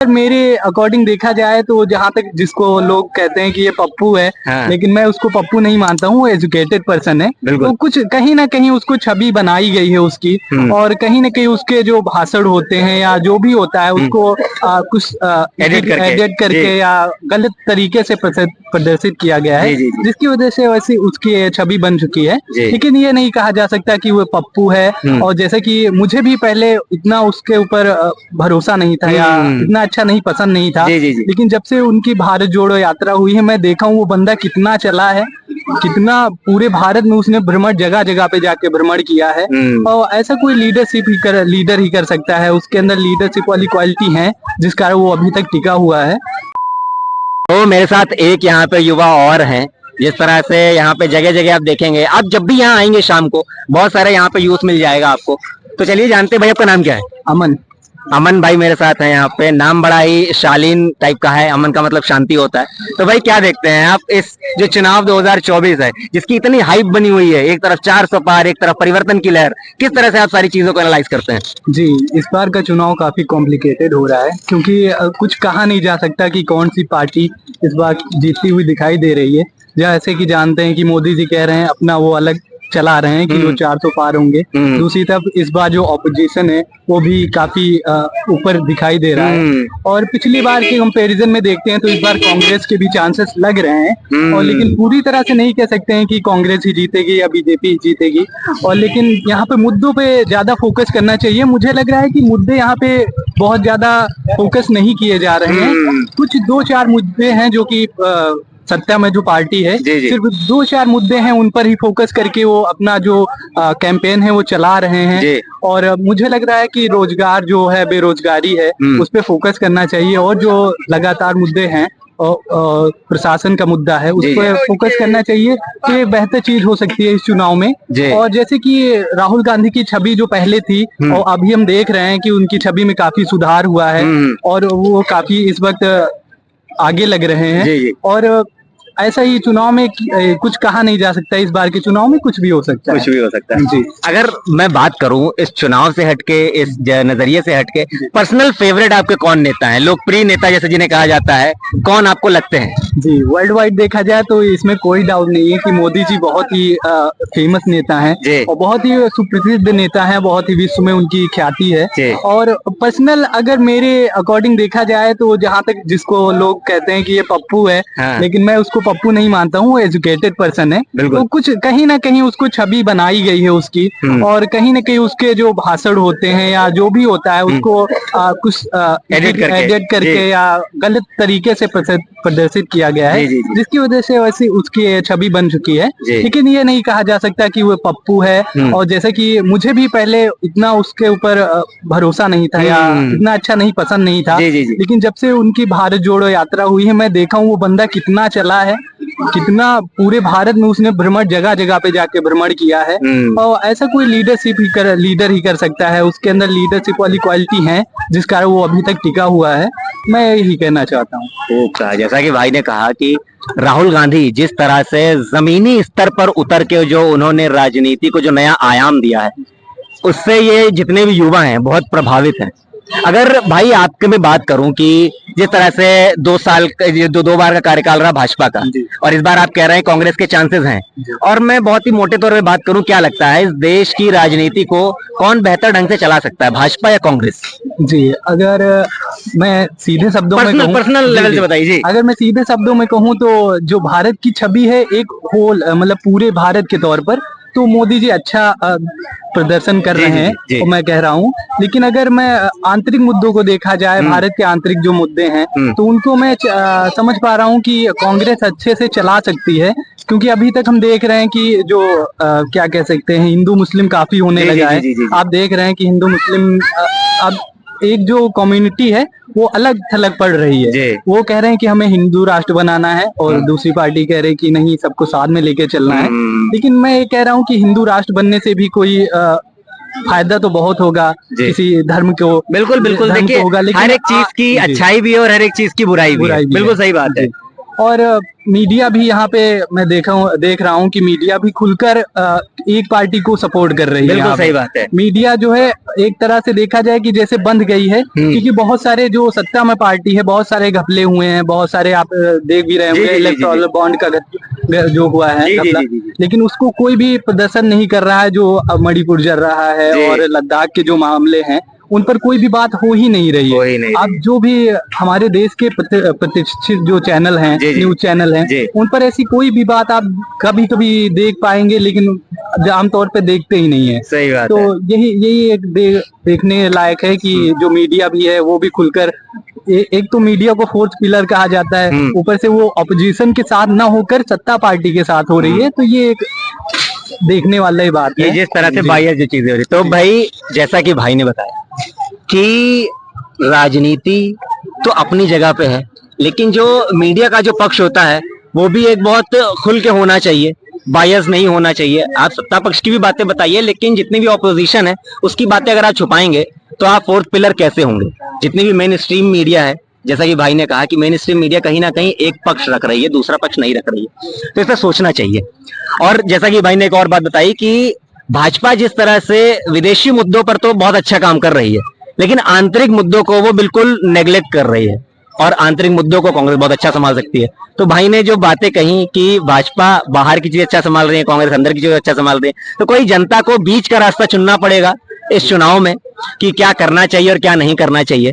मेरे अकॉर्डिंग देखा जाए तो जहाँ तक जिसको लोग कहते हैं कि ये पप्पू है, हाँ। लेकिन मैं उसको पप्पू नहीं मानता हूँ। वो एजुकेटेड पर्सन है। बिल्कुल। तो कुछ कहीं ना कहीं उसको छवि बनाई गई है उसकी, और कहीं ना कहीं उसके जो भाषण होते हैं या जो भी होता है उसको कुछ एडिट जी। करके या गलत तरीके से प्रदर्शित किया गया है, जी, जी, जी। जिसकी वजह से वैसी उसकी छवि बन चुकी है। जी। लेकिन ये नहीं कहा जा सकता कि वो पप्पू है। और जैसे कि मुझे भी पहले इतना उसके ऊपर भरोसा नहीं था या इतना अच्छा नहीं पसंद नहीं था। जी, जी, जी। लेकिन जब से उनकी भारत जोड़ो यात्रा हुई है, मैं देखा हूँ वो बंदा कितना चला है, कितना पूरे भारत में उसने भ्रमण जगह जगह पे जाके भ्रमण किया है। और ऐसा कोई लीडर ही कर सकता है। उसके अंदर लीडरशिप वाली क्वालिटी है, जिस कारण वो अभी तक टिका हुआ है। तो मेरे साथ एक यहाँ पे युवा और हैं। जिस तरह से यहाँ पे जगह जगह आप देखेंगे, आप जब भी यहाँ आएंगे शाम को बहुत सारे यहाँ पे यूथ मिल जाएगा आपको। तो चलिए जानते हैं भाई, आपका नाम क्या है? अमन। अमन भाई मेरे साथ है यहाँ पे। नाम बड़ा ही शालीन टाइप का है, अमन का मतलब शांति होता है। तो भाई क्या देखते हैं आप इस जो चुनाव 2024 है, जिसकी इतनी हाइप बनी हुई है, एक तरफ 400 पार, एक तरफ परिवर्तन की लहर, किस तरह से आप सारी चीजों को एनालाइज करते हैं? जी, इस बार का चुनाव काफी कॉम्प्लिकेटेड हो रहा है, क्योंकि कुछ कहा नहीं जा सकता कि कौन सी पार्टी इस बार जीतती हुई दिखाई दे रही है। जैसे कि जानते हैं कि मोदी जी कह रहे हैं अपना वो अलग चला रहे हैं कि वो 400 पार होंगे। दूसरी तरफ इस बार जो ऑपोजिशन है वो भी काफी ऊपर दिखाई दे रहा है। और पिछली बार के कंपैरिजन में देखते हैं तो इस बार कांग्रेस के भी चांसेस लग रहे हैं। और लेकिन पूरी तरह से नहीं कह सकते हैं कि कांग्रेस ही जीतेगी या बीजेपी ही जीतेगी। और लेकिन यहाँ पे मुद्दों पे ज्यादा फोकस करना चाहिए। मुझे लग रहा है कि मुद्दे यहाँ पे बहुत ज्यादा फोकस नहीं किए जा रहे हैं। कुछ 2-4 मुद्दे हैं जो कि सत्ता में जो पार्टी है, सिर्फ 2-4 मुद्दे हैं, उन पर ही फोकस करके वो अपना जो कैंपेन है वो चला रहे हैं। और मुझे लग रहा है कि रोजगार जो है, बेरोजगारी है, उस पर फोकस करना चाहिए। और जो लगातार मुद्दे हैं, प्रशासन का मुद्दा है, उस पर फोकस करना चाहिए। तो ये बेहतर चीज हो सकती है इस चुनाव में। और जैसे कि राहुल गांधी की छवि जो पहले थी, और अभी हम देख रहे हैं कि उनकी छवि में काफी सुधार हुआ है, और वो काफी इस वक्त आगे लग रहे हैं। और ऐसा ही चुनाव में कुछ कहा नहीं जा सकता। इस बार के चुनाव में कुछ भी हो सकता है। कुछ भी हो सकता है जी। अगर मैं बात करूं इस चुनाव से हटके, इस नजरिए से हटके, पर्सनल फेवरेट आपके कौन नेता हैं, लोकप्रिय नेता जैसे जिन्हें कहा जाता है, कौन आपको लगते हैं? जी, वर्ल्ड वाइड देखा जाए तो इसमें कोई डाउट नहीं है कि मोदी जी बहुत ही फेमस नेता हैं और बहुत ही सुप्रसिद्ध नेता हैं। बहुत ही विश्व में उनकी ख्याति है। और पर्सनल अगर मेरे अकॉर्डिंग देखा जाए तो जहाँ तक जिसको लोग कहते हैं कि ये पप्पू है, लेकिन मैं उसको पप्पू नहीं मानता हूँ। वो एजुकेटेड पर्सन है। तो कुछ कहीं ना कहीं उसको छवि बनाई गई है उसकी, और कहीं ना कहीं उसके जो भाषण होते हैं या जो भी होता है उसको कुछ एडिट करके या गलत तरीके से प्रदर्शित किया गया है, जिसकी वजह से वैसी उसकी छवि बन चुकी है। लेकिन ये नहीं कहा जा सकता कि वो पप्पू है। और जैसे कि मुझे भी पहले इतना उसके ऊपर भरोसा नहीं था या इतना अच्छा नहीं पसंद नहीं था। लेकिन जब से उनकी भारत जोड़ो यात्रा हुई है, मैं देखा हूँ वो बंदा कितना चला है, कितना पूरे भारत में उसने भ्रमण जगह जगह पे जाके भ्रमण किया है। और ऐसा कोई लीडर ही कर सकता है। उसके अंदर लीडरशिप वाली क्वालिटी है, जिस कारण वो अभी तक टिका हुआ है। मैं यही कहना चाहता हूँ। जैसा कि भाई ने कहा कि राहुल गांधी जिस तरह से जमीनी स्तर पर उतर के जो उन्होंने राजनीति को जो नया आयाम दिया है, उससे ये जितने भी युवा हैं बहुत प्रभावित हैं। अगर भाई आपके मैं बात करूं कि जिस तरह से 2 बार का कार्यकाल रहा भाजपा का, और इस बार आप कह रहे हैं कांग्रेस के चांसेस हैं, और मैं बहुत ही मोटे तौर पे बात करूं, क्या लगता है इस देश की राजनीति को कौन बेहतर ढंग से चला सकता है, भाजपा या कांग्रेस? जी, अगर मैं सीधे शब्दों में कहूं, पर्सनल लेवल से बताइए जी। अगर मैं सीधे शब्दों में कहूं तो जो भारत की छवि है एक होल, मतलब पूरे भारत के तौर पर, तो मोदी जी अच्छा प्रदर्शन कर रहे हैं, और मैं कह रहा हूँ। लेकिन अगर मैं आंतरिक मुद्दों को देखा जाए, भारत के आंतरिक जो मुद्दे हैं, तो उनको मैं समझ पा रहा हूँ कि कांग्रेस अच्छे से चला सकती है। क्योंकि अभी तक हम देख रहे हैं कि जो क्या कह सकते हैं, हिंदू मुस्लिम काफी होने लगा है। आप देख रहे हैं कि हिंदू मुस्लिम अब एक जो कम्युनिटी है वो अलग थलग पड़ रही है। वो कह रहे हैं कि हमें हिंदू राष्ट्र बनाना है, और दूसरी पार्टी कह रही है कि नहीं, सबको साथ में लेके चलना है। लेकिन मैं ये कह रहा हूँ कि हिंदू राष्ट्र बनने से भी कोई फायदा तो बहुत होगा किसी धर्म को। बिल्कुल बिल्कुल, देखिए हर एक चीज की अच्छाई भी है और हर एक चीज की बुराई भी है। बिल्कुल सही बात है। और मीडिया भी यहाँ पे मैं देख रहा हूँ कि मीडिया भी खुलकर एक पार्टी को सपोर्ट कर रही है। बिल्कुल यहाँ पे सही बात है। मीडिया जो है एक तरह से देखा जाए कि जैसे बंद गई है, क्योंकि बहुत सारे जो सत्ता में पार्टी है, बहुत सारे घपले हुए हैं, बहुत सारे आप देख भी रहे जी, होंगे जी, जी, इलेक्टोरल बॉन्ड का जो हुआ है जी, जी, घपला, जी, जी, जी। लेकिन उसको कोई भी प्रदर्शन नहीं कर रहा है। जो अब मणिपुर जल रहा है जी। और लद्दाख के जो मामले हैं उन पर कोई भी बात हो ही नहीं रही हो है। ही नहीं अब जो भी हमारे देश के प्रतिष्ठित जो चैनल हैं, जी, जी। न्यूज चैनल हैं, जी। उन पर ऐसी कोई भी बात आप कभी कभी देख पाएंगे, लेकिन आमतौर पे देखते ही नहीं है। सही बात तो है। यही एक देखने लायक है कि जो मीडिया भी है वो भी खुलकर एक तो मीडिया को फोर्थ पिलर कहा जाता है, ऊपर से वो ऑपोजिशन के साथ ना होकर सत्ता पार्टी के साथ हो रही है, तो ये एक देखने वाला ही बात ये है। जिस तरह से जी। बायस जो चीजें हो रही, तो भाई जैसा कि भाई ने बताया कि राजनीति तो अपनी जगह पे है, लेकिन जो मीडिया का जो पक्ष होता है वो भी एक बहुत खुल के होना चाहिए, बायस नहीं होना चाहिए। आप सत्ता पक्ष की भी बातें बताइए, लेकिन जितनी भी ऑपोजिशन है उसकी बातें अगर आप छुपाएंगे तो आप फोर्थ पिलर कैसे होंगे। जितनी भी मेन स्ट्रीम मीडिया है, जैसा कि भाई ने कहा कि मेन स्ट्रीम मीडिया कहीं ना कहीं एक पक्ष रख रही है, दूसरा पक्ष नहीं रख रही है, तो इसे सोचना चाहिए। और जैसा कि भाई ने एक और बात बताई कि भाजपा जिस तरह से विदेशी मुद्दों पर तो बहुत अच्छा काम कर रही है, लेकिन आंतरिक मुद्दों को वो बिल्कुल नेग्लेक्ट कर रही है, और आंतरिक मुद्दों को कांग्रेस बहुत अच्छा संभाल सकती है। तो भाई ने जो बातें कही कि भाजपा बाहर की चीज अच्छा संभाल रही है, कांग्रेस अंदर की चीज अच्छा संभाल रही है, तो कोई जनता को बीच का रास्ता चुनना पड़ेगा इस चुनाव में कि क्या करना चाहिए और क्या नहीं करना चाहिए।